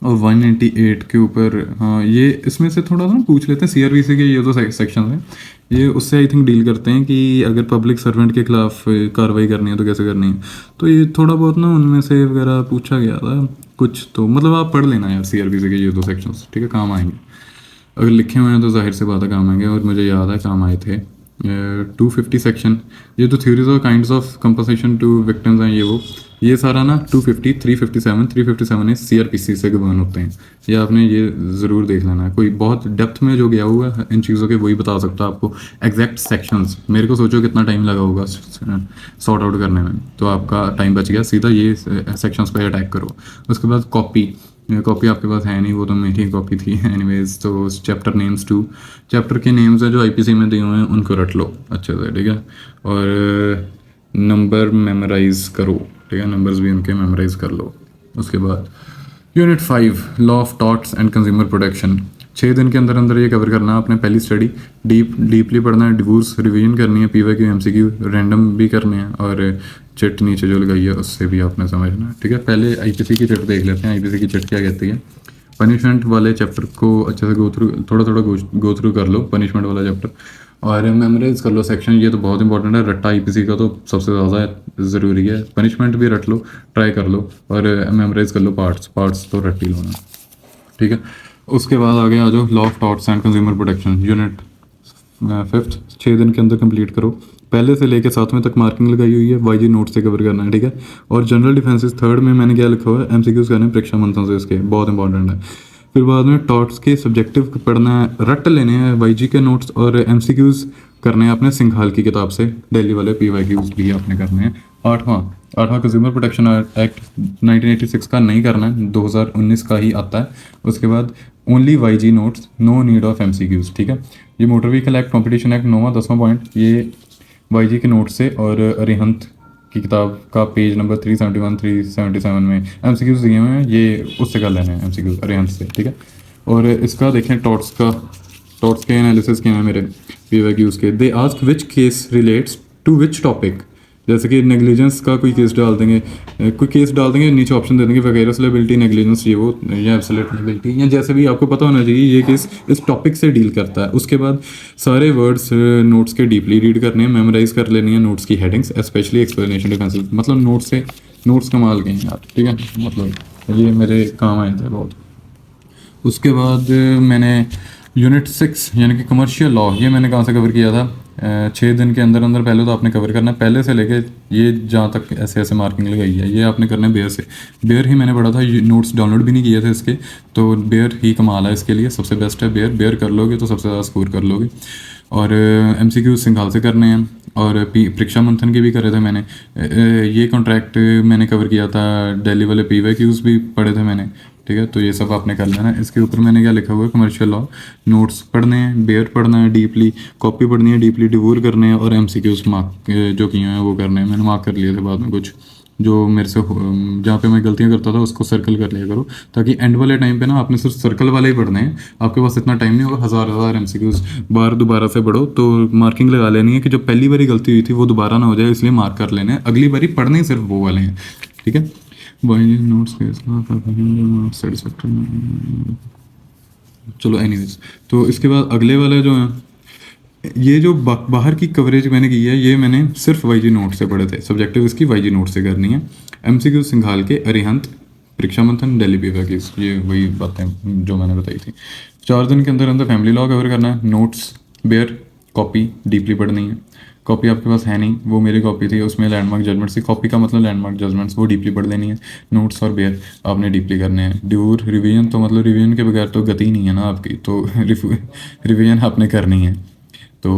और 198 के ऊपर, हाँ, ये इसमें से थोड़ा सा ना पूछ लेते हैं। सीआरबीसी के ये दो सेक्शन हैं, ये उससे आई थिंक डील करते हैं कि अगर पब्लिक सर्वेंट के खिलाफ कार्रवाई करनी है तो कैसे करनी है। तो ये थोड़ा बहुत ना उनमें से वगैरह पूछा गया था कुछ, तो मतलब आप पढ़ लेना यार सीआरबीसी के ये दो सेक्शंस, ठीक है, काम आएंगे। अगर लिखे हुए हैं तो जाहिर सी बात है काम आएंगे, और मुझे याद है काम आए थे। 250 सेक्शन, ये तो थ्योरीज और kinds of compensation to victims हैं, ये सारा ना 250, 357 इस सीआरपीसी से गवर्न होते हैं। ये आपने ये ज़रूर देख लेना है। कोई बहुत डेप्थ में जो गया हुआ है इन चीज़ों के वही बता सकता है आपको एग्जैक्ट सेक्शंस। मेरे को सोचो कितना टाइम लगा होगा सॉर्ट आउट करने में, तो आपका टाइम बच गया, सीधा ये सेक्शंस पे अटैक करो। उसके बाद कॉपी आपके पास है नहीं, वो तो मेरी कॉपी थी एनीवेज। तो चैप्टर नेम्स 2, चैप्टर के नेम्स हैं जो आईपीसी में दिए हुए हैं उनको रट लो अच्छे से, ठीक है। और नंबर मेमोराइज करो, ठीक है, नंबर्स भी उनके मेमोराइज कर लो। उसके बाद unit 5 law of torts and consumer protection, 6 दिन के अंदर अंदर ये कवर करना है आपने। पहली स्टडी डीपली पढ़ना है, डिवोर्स रिवीजन करनी है, पीवाईक्यू एमसीक्यू रैंडम भी करने हैं, और चिट नीचे जो लगाई है उससे भी आपने समझना है, ठीक है। पहले आईपीसी की चिट देख लेते हैं, आईपीसी की चिट क्या कहती है। पनिशमेंट वाले चैप्टर को अच्छे से थोड़ा गो थ्रू कर लो, पनिशमेंट वाला चैप्टर, और मेमोराइज कर लो सेक्शन। ये तो बहुत इंपॉर्टेंट है, रट्टा आईपीसी का तो सबसे ज़्यादा ज़रूरी है। पनिशमेंट भी रट लो, ट्राई कर लो, और मेमोराइज कर लो पार्ट्स तो रट ही लो ना, ठीक है। उसके बाद आगे आ जाओ, law of torts and consumer protection, unit 5, 6 दिन के अंदर कंप्लीट करो। पहले से लेकर 7वें तक मार्किंग लगाई हुई है, वाईजी नोट से कवर करना है, ठीक है। और जनरल डिफेंसेस 3rd में मैंने क्या लिखा हुआ है, एमसीक्यूज करने परीक्षा मंथन से, इसके बहुत इंपॉर्टेंट है। फिर बाद में टॉर्ट्स के सब्जेक्टिव पढ़ना है, रट लेने हैं वाईजी के नोट्स, और एमसीक्यूज करने हैं अपने सिंघाल की किताब से, दिल्ली वाले पीवाईक्यूज भी आपने करने हैं। 8वां कंज्यूमर प्रोटेक्शन एक्ट 1986 का नहीं करना है, 2019 का ही आता है। उसके बाद only Y G notes, no need of MCQs, ठीक है। ये motor vehicle act competition act 9वां 10वां पॉइंट, ये वाईजी के नोट से, और अरिहंत की किताब का पेज नंबर 371 377 में एमसीक्यूज दिए हुए हैं, ये उससे कर लेने हैं एमसीक्यूज अरिहंत से, ठीक है। और इसका देखें टॉर्ट्स के एनालिसिस किए हैं मेरे पीवाईक्यूज के। They ask which case relates to which topic, जैसे कि नेग्लिजेंस का कोई केस डाल देंगे, कोई केस डाल देंगे, नीचे ऑप्शन दे देंगे वगैरह लायबिलिटी, नेग्लिजेंस, ये वो, या एब्सोल्यूट लायबिलिटी, या जैसे भी आपको पता होना चाहिए ये केस इस टॉपिक से डील करता है। उसके बाद सारे वर्ड्स नोट्स के डीपली रीड करने हैं, मेमोराइज कर लेनी है नोट्स की हेडिंग्स, स्पेशली एक्सप्लेनेशन डिफेंसिव, मतलब नोट्स कमाल के हैं यार, ठीक है, मतलब ये मेरे काम आए थे बहुत। उसके बाद मैंने यूनिट 6 यानी कि कमर्शियल लॉ, ये मैंने कहाँ से कवर किया था, 6 दिन के अंदर अंदर पहले तो आपने कवर करना है, पहले से लेके ये जहाँ तक ऐसे ऐसे मार्किंग लगाई है ये आपने करना है बेयर से। बेयर ही मैंने पढ़ा था, ये नोट्स डाउनलोड भी नहीं किए थे इसके, तो बेयर ही कमाल है इसके लिए, सबसे बेस्ट है बेयर। बेयर कर लोगे तो सबसे ज़्यादा स्कोर कर लोगे। और MCQ सिंघाल से करने हैं, और परीक्षा मंथन के भी करे थे मैंने। ये कॉन्ट्रैक्ट मैंने कवर किया था, दिल्ली वाले PYQs भी पढ़े थे मैंने, ठीक है, तो ये सब आपने कर लेना है। इसके ऊपर मैंने क्या लिखा हुआ है, कमर्शियल लॉ, नोट्स पढ़ने हैं, बेयर पढ़ना है डीपली, कॉपी पढ़नी है डीपली, डिवोर करने हैं, और MCQs मार्क जो किए हैं वो करने हैं। मैंने मार्क कर लिए थे बाद में कुछ जो मेरे से जहाँ पे मैं गलतियाँ करता था उसको सर्कल कर लिया करो, ताकि एंड वाले टाइम पे ना आपने सिर्फ सर्कल वाले ही पढ़ने हैं, आपके पास इतना टाइम नहीं होगा हज़ार MCQs बार दोबारा से पढ़ो, तो मार्किंग लगा लेनी है कि जो पहली बारी गलती हुई थी वो दोबारा ना हो जाए, इसलिए मार्क कर लेने हैं, अगली बारी पढ़ने ही सिर्फ वो वाले हैं, ठीक है। वही नोट्स के सेटिस्फैक्टरी, चलो एनीवेज। तो इसके बाद अगले वाले जो हैं, ये जो बाहर की कवरेज मैंने की है ये मैंने सिर्फ YG नोट से पढ़े थे, सब्जेक्टिव इसकी YG नोट से करनी है। MCQ सिंघाल के, अरिहंत, परीक्षा मंथन, दिल्ली PYQs, ये वही बातें जो मैंने बताई थी। 4 दिन के अंदर अंदर फैमिली लॉ कवर करना है, नोट्स, बेयर, कॉपी डीपली पढ़नी है। कॉपी आपके पास है नहीं, वो मेरी कॉपी थी, उसमें लैंडमार्क जजमेंट्स थी, कॉपी का मतलब लैंडमार्क जजमेंट्स, वो डीपली पढ़ लेनी है। नोट्स और बेयर आपने डीपली करने हैं। डिवोर रिवीजन, तो मतलब रिवीजन के बगैर तो गति नहीं है ना आपकी, तो रिवीजन आपने करनी है। तो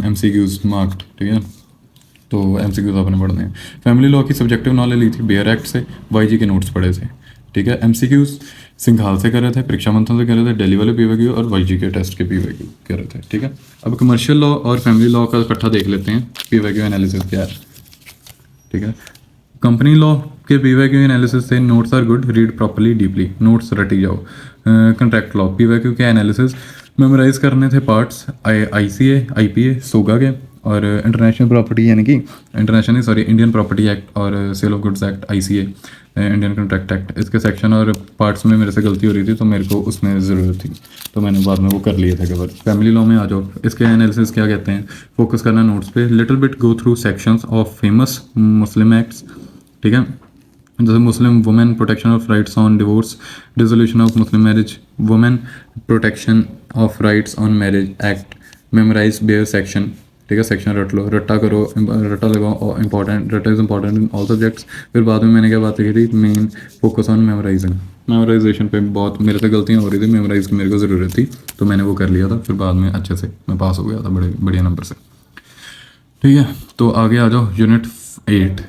MCQs मार्क्ड, ठीक है, तो MCQs आपने पढ़ने हैं। फैमिली लॉ की सब्जेक्टिव नॉलेज ली थी बेयर एक्ट से, YG के नोट्स पढ़े थे, ठीक है। MCQs सिंघाल से करे थे, परीक्षा मंथन से करे थे, दिल्ली वाले PYQ और YG के टेस्ट के PYQ करे थे, ठीक है। अब कमर्शियल लॉ और फैमिली लॉ का इकट्ठा देख लेते हैं, PYQ एनालिसिस क्या है, ठीक है। कंपनी लॉ के PYQ एनालिसिस से notes are good, read properly deeply, notes रटी जाओ। कॉन्ट्रैक्ट लॉ PYQ के एनालिसिस मेमोराइज करने थे पार्ट्स, ICA IPA सोगा के, और इंटरनेशनल प्रॉपर्टी यानी कि इंडियन प्रॉपर्टी एक्ट और sale of goods act ICA, Indian contract act, इसके सेक्शन और पार्ट्स में मेरे से गलती हो रही थी तो मेरे को उसमें ज़रूरत थी, तो मैंने बाद में वो कर लिए थे कवर। फैमिली लॉ में आ जाओ, इसके एनालिसिस क्या कहते हैं, फोकस करना नोट्स पे, little bit go through sections of famous Muslim acts, ठीक है, जैसे Muslim women protection of rights on divorce, dissolution of Muslim marriage, women protection of rights on marriage act, memorise bare section, ठीक है, section रट लो, रट्टा करो, रट्टा लगाओ, इंपॉर्टेंट, रट्टा is important in all subjects. फिर बाद में मैंने क्या बात की थी, main focus on memorising, memorisation पे बहुत मेरे से गलतियाँ हो रही थी, मेमोराइज की मेरे को ज़रूरत थी, तो मैंने वो कर लिया था, फिर बाद में अच्छे से मैं पास हो गया था बड़े बढ़िया नंबर से, ठीक है। तो आगे आ जाओ, यूनिट 8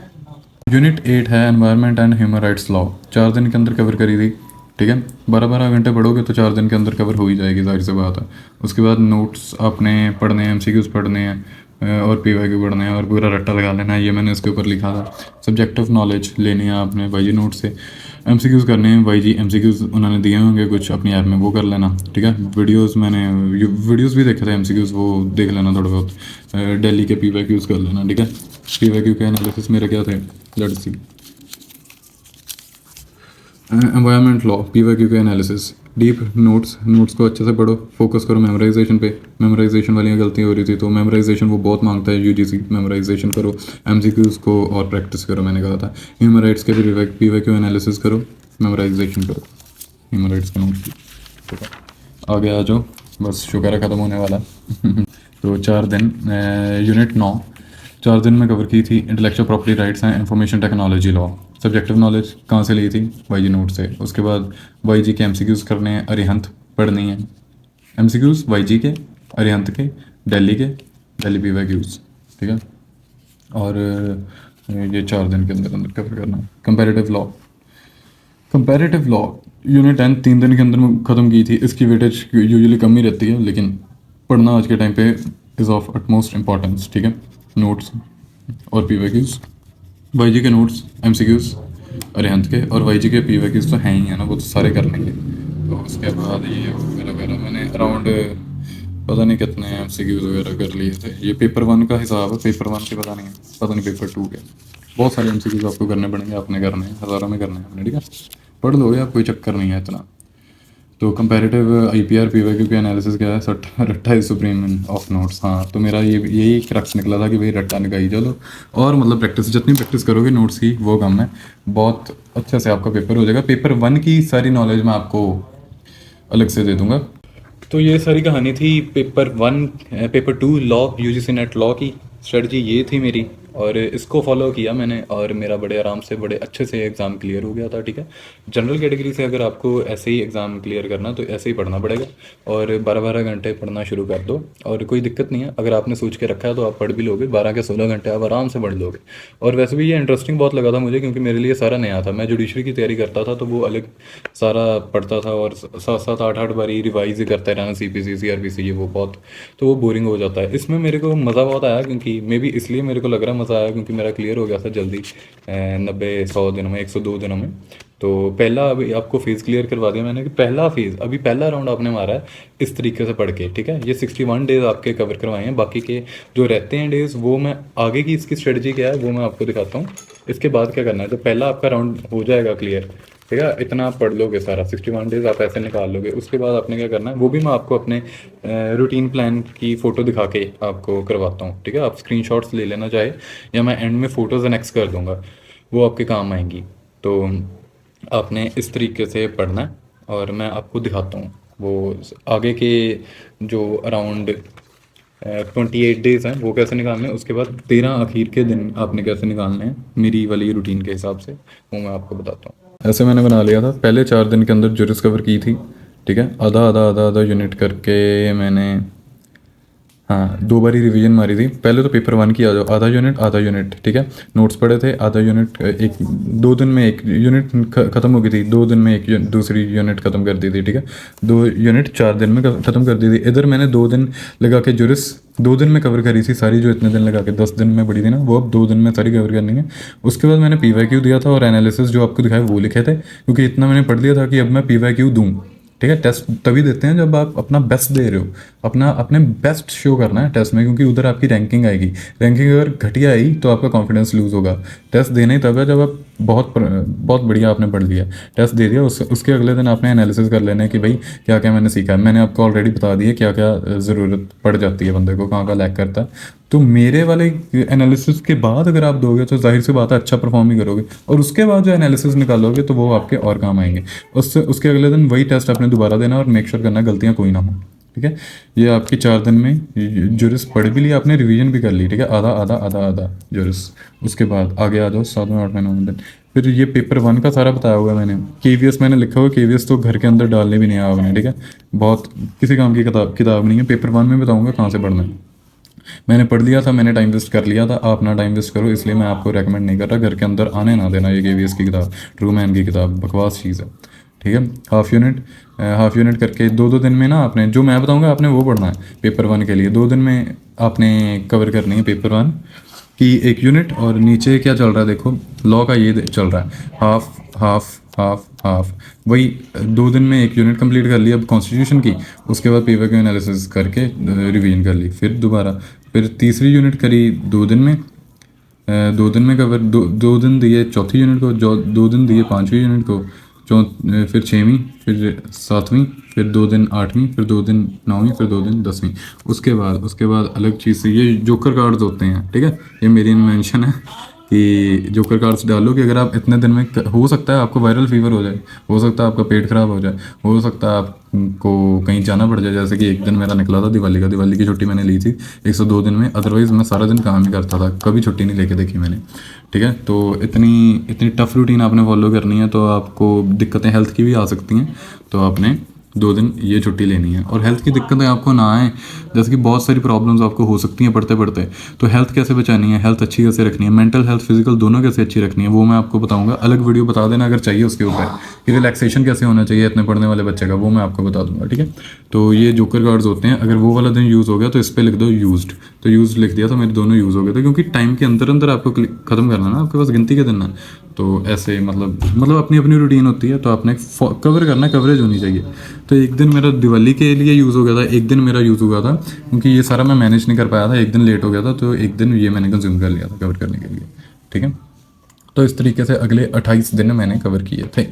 है environment and human rights law, 4 दिन के अंदर कवर करी थी, ठीक है। 12-12 घंटे पढ़ोगे तो 4 दिन के अंदर कवर हो ही जाएगी, जाहिर सी बात है। उसके बाद नोट्स आपने पढ़ने हैं, MCQs पढ़ने हैं, और PYQ पढ़ने हैं, और पूरा रट्टा लगा लेना है, ये मैंने इसके ऊपर लिखा था। सब्जेक्टिव नॉलेज लेनी है आपने YG नोट से, MCQs करने हैं, YG MCQs उन्होंने दिए होंगे कुछ अपनी ऐप में, वो कर लेना, ठीक है। वीडियोज़ भी देखे थे, MCQs वो देख लेना थोड़ा बहुत, दिल्ली के PYQs कर लेना, ठीक है। PYQ के एनालिसिस मेरे क्या थे, let's see. Environment law PYQ के एनालिसिस, डीप नोट्स को अच्छे से पढ़ो, फोकस करो मेमोराइजेशन पे, मेमोराइजेशन वाली गलतियाँ हो रही थी तो मेमोराइजेशन वो बहुत मांगता है UGC, मेमोराइजेशन करो, MCQs को और प्रैक्टिस करो, मैंने कहा था। ह्यूमन राइट्स के भी PYQ एनालिसिस करो, मेमोराइजेशन करो ह्यूमन राइट्स के नोट्स की। आगे आ जाओ, बस शुक्र है ख़त्म होने वाला तो 4 दिन, यूनिट 9 4 दिन में कवर की थी, intellectual property rights and information technology law. Subjective knowledge कहाँ से ली थी, YG नोट से। उसके बाद YG के MCQs करने हैं, अरिहंत पढ़नी है, MCQs YG के, अरिहंत के, दिल्ली PYQs, ठीक है। और ये 4 दिन के अंदर अंदर कवर करना है। कंपैरेटिव लॉ यूनिट 10 3 दिन के अंदर में ख़त्म की थी, इसकी वेटेज यूजुअली कम ही रहती है, लेकिन पढ़ना आज के टाइम पे इज़ ऑफ अटमोस्ट इंपॉर्टेंस, ठीक है। नोट्स और PYQs, YG के नोट्स, MCQs अरिहंत के, और YG के PYQs तो हैं ही है ना, वो तो सारे करने के। तो उसके बाद ये वगैरह मैंने अराउंड पता नहीं कितने एमसीक्यूज वगैरह कर लिए थे। ये पेपर वन का हिसाब है, पेपर वन के पता नहीं पेपर टू के। बहुत सारे एमसीक्यूज आपको करने पड़ेंगे, आपने करने हैं, हज़ारों में करने हैं आपने, ठीक है। पढ़ लोगे आप, कोई चक्कर नहीं है इतना। तो कंपैरेटिव आईपीआर पीवाईक्यू की एनालिसिस क्या है, रट्टा इज सुप्रीम ऑफ नोट्स। हाँ, तो मेरा ये यही क्रक्स निकला था कि भाई रट्टा निकाली चलो, और मतलब प्रैक्टिस जितनी प्रैक्टिस करोगे नोट्स की वो कम है, बहुत अच्छे से आपका पेपर हो जाएगा। पेपर वन की सारी नॉलेज मैं आपको अलग से दे दूंगा। तो ये सारी कहानी थी paper one. Paper two law, UGC net law की स्ट्रेटजी ये थी मेरी, और इसको फॉलो किया मैंने, और मेरा बड़े आराम से बड़े अच्छे से एग्ज़ाम क्लियर हो गया था, ठीक है। जनरल कैटेगरी से अगर आपको ऐसे ही एग्ज़ाम क्लियर करना तो ऐसे ही पढ़ना पड़ेगा, और 12-12 घंटे पढ़ना शुरू कर दो, और कोई दिक्कत नहीं है। अगर आपने सोच के रखा है तो आप पढ़ भी लोगे, 12 के 16 घंटे आप आराम से पढ़ लोगे। और वैसे भी ये इंटरेस्टिंग बहुत लगा था मुझे, क्योंकि मेरे लिए सारा नया था। मैं जुडिशरी की तैयारी करता था तो वो अलग सारा पढ़ता था, और 7-7 8-8 बारी रिवाइज ही करते रहना, सीपीसी सीआरपीसी ये वो बहुत, तो वो बोरिंग हो जाता है। इसमें मेरे को मज़ा बहुत आया, क्योंकि मे बी इसलिए मेरे को लग रहा है मज़ा आया क्योंकि मेरा क्लियर हो गया था जल्दी, 90-100 दिनों में, 102 दिनों में। तो पहला अभी आपको फेज़ क्लियर करवा दिया मैंने कि पहला फेज़, अभी पहला राउंड आपने मारा है इस तरीके से पढ़ के, ठीक है। ये 61 डेज़ आपके कवर करवाए हैं, बाकी के जो रहते हैं डेज़ वो मैं आगे की इसकी स्ट्रेटजी क्या है वो मैं आपको दिखाता हूँ। इसके बाद क्या करना है, तो पहला आपका राउंड हो जाएगा क्लियर, ठीक है। इतना आप पढ़ लोगे सारा, 61 डेज़ आप ऐसे निकाल लोगे। उसके बाद आपने क्या करना है वो भी मैं आपको अपने रूटीन प्लान की फ़ोटो दिखा के आपको करवाता हूँ, ठीक है। आप स्क्रीनशॉट्स ले लेना चाहे, या मैं एंड में फ़ोटोज़ एनेक्स कर दूँगा, वो आपके काम आएंगी। तो आपने इस तरीके से पढ़ना है, और मैं आपको दिखाता हूँ वो आगे के जो अराउंड 28 डेज़ हैं वो कैसे निकालने हैं। उसके बाद 13 आखिर के दिन आपने कैसे निकालने हैं मेरी वाली रूटीन के हिसाब से, वो मैं आपको बताता हूँ। ऐसे मैंने बना लिया था, पहले 4 दिन के अंदर जुरिस कवर की थी, ठीक है। आधा आधा आधा आधा यूनिट करके मैंने, हाँ, 2 बारी रिवीजन मारी थी। पहले तो पेपर वन की आधा यूनिट आधा यूनिट, ठीक है। नोट्स पढ़े थे, आधा यूनिट, एक 2 दिन में एक यूनिट ख़त्म हो गई थी, 2 दिन में एक दूसरी यूनिट ख़त्म कर दी थी, ठीक है। 2 यूनिट 4 दिन में ख़त्म कर दी थी। इधर मैंने 2 दिन लगा के जुरिस 2 दिन में कवर करी थी सारी, जो इतने दिन लगा के 10 दिन में पड़ी थी ना, वो अब 2 दिन में सारी कवर करनी है। उसके बाद मैंने पीवाईक्यू दिया था, और एनालिसिस जो आपको दिखाया वो लिखे थे, क्योंकि इतना मैंने पढ़ लिया था कि अब मैं पीवाईक्यू दूँ, ठीक है। टेस्ट तभी देते हैं जब आप अपना बेस्ट दे रहे हो, अपने बेस्ट शो करना है टेस्ट में, क्योंकि उधर आपकी रैंकिंग आएगी। रैंकिंग अगर घटिया आई तो आपका कॉन्फिडेंस लूज़ होगा। टेस्ट देना ही तब है जब आप बहुत बढ़िया आपने पढ़ लिया, टेस्ट दे दिया, उसके अगले दिन आपने एनालिसिस कर लेना है कि भाई क्या क्या मैंने सीखा है। मैंने आपको ऑलरेडी बता दिया क्या क्या ज़रूरत पड़ जाती है बंदे को, कहाँ का लैक करता है। तो मेरे वाले एनालिसिस के बाद अगर आप दोगे तो जाहिर सी बात है अच्छा परफॉर्म ही करोगे, और उसके बाद जो एनालिसिस निकालोगे तो वो आपके और काम आएंगे। उसके अगले दिन वही टेस्ट आपने दोबारा देना, और मेक श्योर करना गलतियाँ कोई ना हो, ठीक है। ये आपकी 4 दिन में जुरिस पढ़ भी लिया आपने, रिवीजन भी कर ली, ठीक है। आधा आधा आधा आधा जुरिस। उसके बाद आगे आ जाओ 7वें 8वें 9वें दिन। फिर ये पेपर वन का सारा बताया हुआ है मैंने, केवीएस मैंने लिखा हुआ है, केवीएस तो घर के अंदर डालने भी नहीं आया आपने, ठीक है। बहुत किसी काम की किताब नहीं है। पेपर वन में बताऊँगा कहाँ से पढ़ना है। मैंने पढ़ लिया था, मैंने टाइम वेस्ट कर लिया था, आप ना टाइम वेस्ट करो, इसलिए मैं आपको रेकमेंड नहीं कर रहा। घर के अंदर आने ना देना ये केवीएस की किताब, ट्रूमैन की किताब बकवास चीज़ है, ठीक है। हाफ यूनिट करके 2-2 दिन में ना आपने जो मैं बताऊंगा आपने वो पढ़ना है पेपर वन के लिए। 2 दिन में आपने कवर करनी है पेपर वन की 1 यूनिट। और नीचे क्या चल रहा है देखो, लॉ का ये चल रहा है, हाफ हाफ हाफ हाफ, वही 2 दिन में 1 यूनिट कंप्लीट कर ली अब कॉन्स्टिट्यूशन की। उसके बाद पीवाईक्यू एनालिसिस करके रिवीजन कर ली, फिर दोबारा फिर तीसरी यूनिट करी 2 दिन में। 2 दिन में कवर, 2 दिन दिए चौथी यूनिट को, जो 2 दिन दिए पाँचवीं यूनिट को, फिर 6वीं, फिर 7वीं, फिर 2 दिन 8वीं, फिर 2 दिन 9वीं, फिर 2 दिन 10वीं। उसके बाद अलग चीज़ से ये जोकर कार्ड्स होते हैं, ठीक है। ये मेरी इन्वेंशन है कि जोकर कार्ड्स डालो कि अगर आप इतने दिन में, हो सकता है आपको वायरल फीवर हो जाए, हो सकता है आपका पेट खराब हो जाए, हो सकता है आपको कहीं जाना पड़ जाए। जैसे कि एक दिन मेरा निकला था दिवाली की छुट्टी मैंने ली थी 102 दिन में, अदरवाइज़ मैं सारा दिन काम ही करता था, कभी छुट्टी नहीं लेके देखी मैंने, ठीक है। तो इतनी टफ रूटीन आपने फॉलो करनी है, तो आपको दिक्कतें हेल्थ की भी आ सकती हैं, तो आपने 2 दिन ये छुट्टी लेनी है। और हेल्थ की दिक्कतें आपको ना आए, जैसे कि बहुत सारी प्रॉब्लम्स आपको हो सकती हैं पढ़ते पढ़ते, तो हेल्थ कैसे बचानी है, हेल्थ अच्छी कैसे रखनी है, मेंटल हेल्थ फिजिकल दोनों कैसे अच्छी रखनी है, वो मैं आपको बताऊंगा। अलग वीडियो बता देना अगर चाहिए उसके ऊपर, कि रिलैक्सेशन कैसे होना चाहिए इतने पढ़ने वाले बच्चे का, वो मैं आपको बता दूंगा, ठीक है। तो ये जोकर कार्ड्स होते हैं, अगर वो वाला दिन यूज़ हो गया तो इस पर लिख दो यूज्ड। तो यूज़ लिख दिया तो मेरे दोनों यूज़ हो गए थे, क्योंकि टाइम के अंदर अंदर आपको ख़त्म करना है ना, आपके पास गिनती के दिन है, तो ऐसे मतलब अपनी अपनी रूटीन होती है, तो आपने कवर करना है, कवरेज होनी चाहिए। तो एक दिन मेरा दिवाली के लिए यूज़ हो गया था, एक दिन मेरा यूज़ हुआ था क्योंकि ये सारा मैं मैनेज नहीं कर पाया था, एक दिन लेट हो गया था, तो एक दिन ये मैंने कंज्यूम कर लिया था कवर करने के लिए। ठीक है, तो इस तरीके से अगले 28 दिन मैंने कवर किए थे।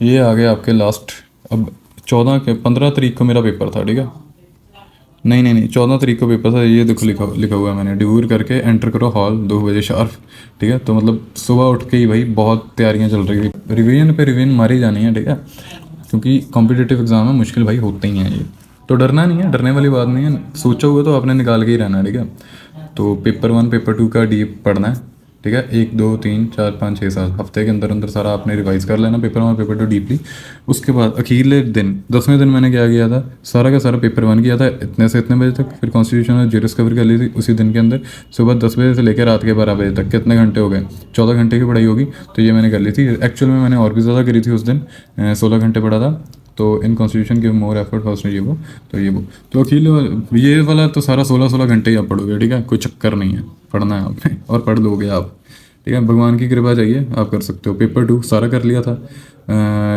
ये आ गए आपके लास्ट, अब 15 तारीख को मेरा पेपर था। ठीक है, नहीं 14 तारीख को पेपर था। ये देखो लिखा लिखा हुआ है मैंने, डिवूर करके एंटर करो हॉल 2 बजे शार्प। ठीक है, तो मतलब सुबह उठ के ही भाई बहुत तैयारियां चल रही थी, रिवीजन पे रिवीजन मारी जानी है। ठीक है, क्योंकि कॉम्पिटिटिव एग्जाम में मुश्किल भाई होते ही हैं ये, तो डरना नहीं है, डरने वाली बात नहीं है, सोचा हुआ तो आपने निकाल के ही रहना है। ठीक है, तो पेपर 1 पेपर 2 का डीप पढ़ना है। ठीक है, 1 2 3 4 5 6 7 हफ्ते के अंदर अंदर सारा आपने रिवाइज कर लेना पेपर 1 पेपर 2 डीपली। उसके बाद अखीरले दिन 10वें दिन मैंने क्या किया था, सारा का सारा पेपर 1 किया था इतने से इतने बजे तक, फिर कॉन्स्टिट्यूशन और जीरोस कवर कर ली थी उसी दिन के अंदर। सुबह 10 बजे से लेकर रात के 12 बजे तक कितने घंटे हो गए, 14 घंटे की पढ़ाई होगी, तो ये मैंने कर ली थी। एक्चुअल में मैंने और भी ज़्यादा करी थी उस दिन, 16 घंटे पढ़ा था। तो इन कॉन्स्टिट्यूशन के मोर एफर्ट फर्स्ट ये वो, तो ये वो, तो अखिल ये वाला तो सारा 16 घंटे ही आप पढ़ोगे। ठीक है, कोई चक्कर नहीं है, पढ़ना है आपने और पढ़ लोगे आप। ठीक है, भगवान की कृपा चाहिए, आप कर सकते हो। पेपर 2 सारा कर लिया था।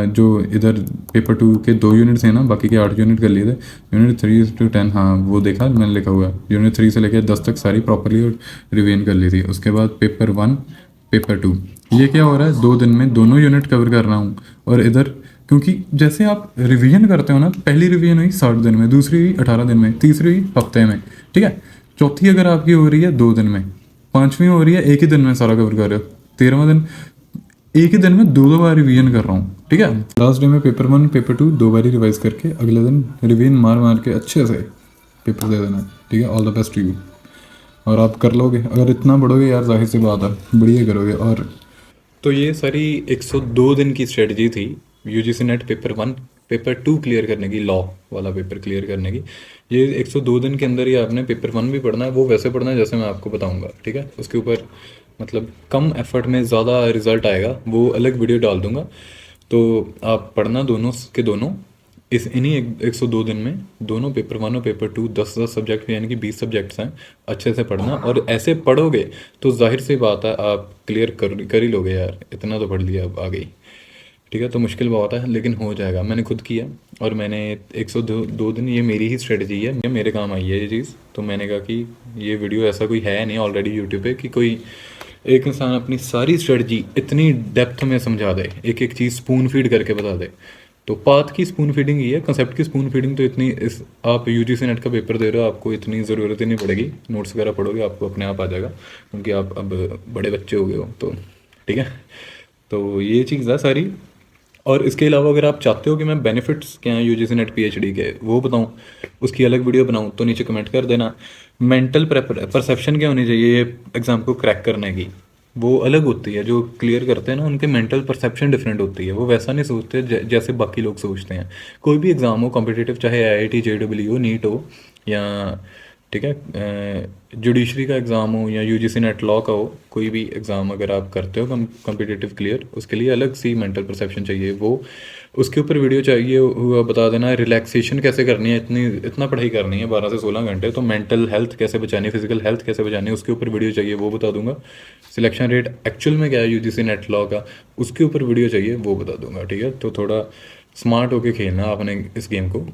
जो इधर पेपर 2 के 2 यूनिट थे ना, बाकी के 8 यूनिट कर लिए थे। यूनिट 3 to 10 हाँ वो देखा मैंने, लिखा हुआ है यूनिट 3 से लेकर 10 तक सारी प्रॉपरली रिवीजन कर ली थी। उसके बाद पेपर 1 पेपर 2, ये क्या हो रहा है, 2 दिन में दोनों यूनिट कवर कर रहा हूँ। और इधर क्योंकि जैसे आप रिवीजन करते हो ना, पहली रिवीजन हुई 60 दिन में, दूसरी हुई 18 दिन में, तीसरी हुई हफ्ते में। ठीक है, चौथी अगर आपकी हो रही है 2 दिन में, पांचवी हो रही है एक ही दिन में सारा कवर कर रहे हो, 13वां दिन एक ही दिन में 2 बार रिवीजन कर रहा हूँ। ठीक है, लास्ट डे में पेपर 1 पेपर 2 2 बार ही रिवाइज करके अगले दिन रिवीजन मार मार के अच्छे से पेपर दे देना। ठीक है, all the best to you. और आप कर लोगे, अगर इतना पढ़ोगे यार, जाहिर सी बात है बढ़िया करोगे। और तो ये सारी 102 दिन की स्ट्रेटजी थी UGC net paper 1 paper 2 clear करने की, लॉ वाला पेपर क्लियर करने की। ये 102 दिन के अंदर ही आपने पेपर 1 भी पढ़ना है, वो वैसे पढ़ना है जैसे मैं आपको बताऊंगा। ठीक है, उसके ऊपर मतलब कम एफर्ट में ज़्यादा रिजल्ट आएगा, वो अलग वीडियो डाल दूंगा। तो आप पढ़ना दोनों के दोनों, इस इन्हीं 102 दिन में दोनों पेपर 1 और पेपर 2 10 सब्जेक्ट यानी कि 20 सब्जेक्ट्स हैं, अच्छे से पढ़ना। और ऐसे पढ़ोगे तो जाहिर सी बात है आप क्लियर कर ही लोगे यार, इतना तो पढ़ लिया अब आ गई। ठीक है, तो मुश्किल बहुत है लेकिन हो जाएगा, मैंने खुद किया। और मैंने 102 दिन, ये मेरी ही स्ट्रेटजी है, ये मेरे काम आई है ये चीज़। तो मैंने कहा कि ये वीडियो ऐसा कोई है नहीं ऑलरेडी यूट्यूब पे कि कोई एक इंसान अपनी सारी स्ट्रेटजी इतनी डेप्थ में समझा दे, एक एक चीज़ स्पून फीड करके बता दे। तो पाथ की स्पून फीडिंग ही है, कंसेप्ट की स्पून फीडिंग तो इतनी इस आप यूजीसी नेट का पेपर दे रहे हो, आपको इतनी ज़रूरत ही नहीं पड़ेगी, नोट्स वगैरह पढ़ोगे आपको अपने आप आ जाएगा, क्योंकि आप अब बड़े बच्चे हो गए हो। तो ठीक है, तो ये चीज़ है सारी। और इसके अलावा अगर आप चाहते हो कि मैं बेनिफिट्स क्या हैं यूजीसी नेट पीएचडी के वो बताऊं, उसकी अलग वीडियो बनाऊं, तो नीचे कमेंट कर देना। मेंटल परसेप्शन क्या होनी चाहिए एग्ज़ाम को क्रैक करने की, वो अलग होती है। जो क्लियर करते हैं ना, उनके मेंटल परसेप्शन डिफरेंट होती है, वो वैसा नहीं सोचते जैसे बाकी लोग सोचते हैं। कोई भी एग्ज़ाम हो कॉम्पिटिटिव, चाहे आईआईटी जेईई हो, नीट हो, या ठीक है जुडिशरी का एग्ज़ाम हो या यूजीसी नेट लॉ का हो, कोई भी एग्ज़ाम अगर आप करते हो कॉम्पिटिटिव क्लियर, उसके लिए अलग सी मेंटल परसेप्शन चाहिए। वो उसके ऊपर वीडियो चाहिए हुआ बता देना। रिलैक्सेशन कैसे करनी है, इतना पढ़ाई करनी है 12 से 16 घंटे, तो मेंटल हेल्थ कैसे बचानी है, फिजिकल हेल्थ कैसे बचानी है, उसके ऊपर वीडियो चाहिए, वो बता दूंगा। सिलेक्शन रेट एक्चुअल में क्या है यूजीसी नेट लॉ का, उसके ऊपर वीडियो चाहिए, वो बता दूंगा। ठीक है, तो थोड़ा स्मार्ट होके खेलना आपने इस गेम को।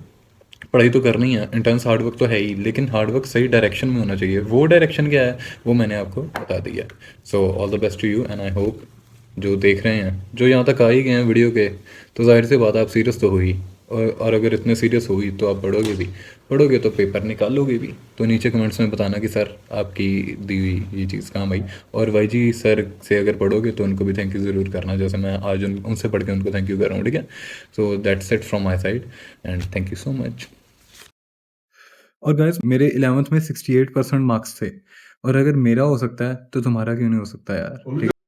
पढ़ाई तो करनी है, इंटेंस हार्डवर्क तो है ही, लेकिन हार्डवर्क सही डायरेक्शन में होना चाहिए। वो डायरेक्शन क्या है वो मैंने आपको बता दिया। So all the best to you and I hope जो देख रहे हैं, जो यहाँ तक आ ही गए हैं वीडियो के, तो जाहिर सी बात है आप सीरियस तो हो ही। और अगर इतने सीरियस हुई तो आप पढ़ोगे भी, पढ़ोगे तो पेपर निकालोगे भी। तो नीचे कमेंट्स में बताना कि सर आपकी दी हुई ये चीज़ काम आई। और वाई जी सर से अगर पढ़ोगे तो उनको भी थैंक यू ज़रूर करना, जैसे मैं आज उनसे पढ़ के उनको थैंक यू कर रहा हूँ। ठीक है, so that's it from my side and thank you so much. और गाइस मेरे 11th में 68% मार्क्स थे, और अगर मेरा हो सकता है तो तुम्हारा क्यों नहीं हो सकता यार। ठीक है।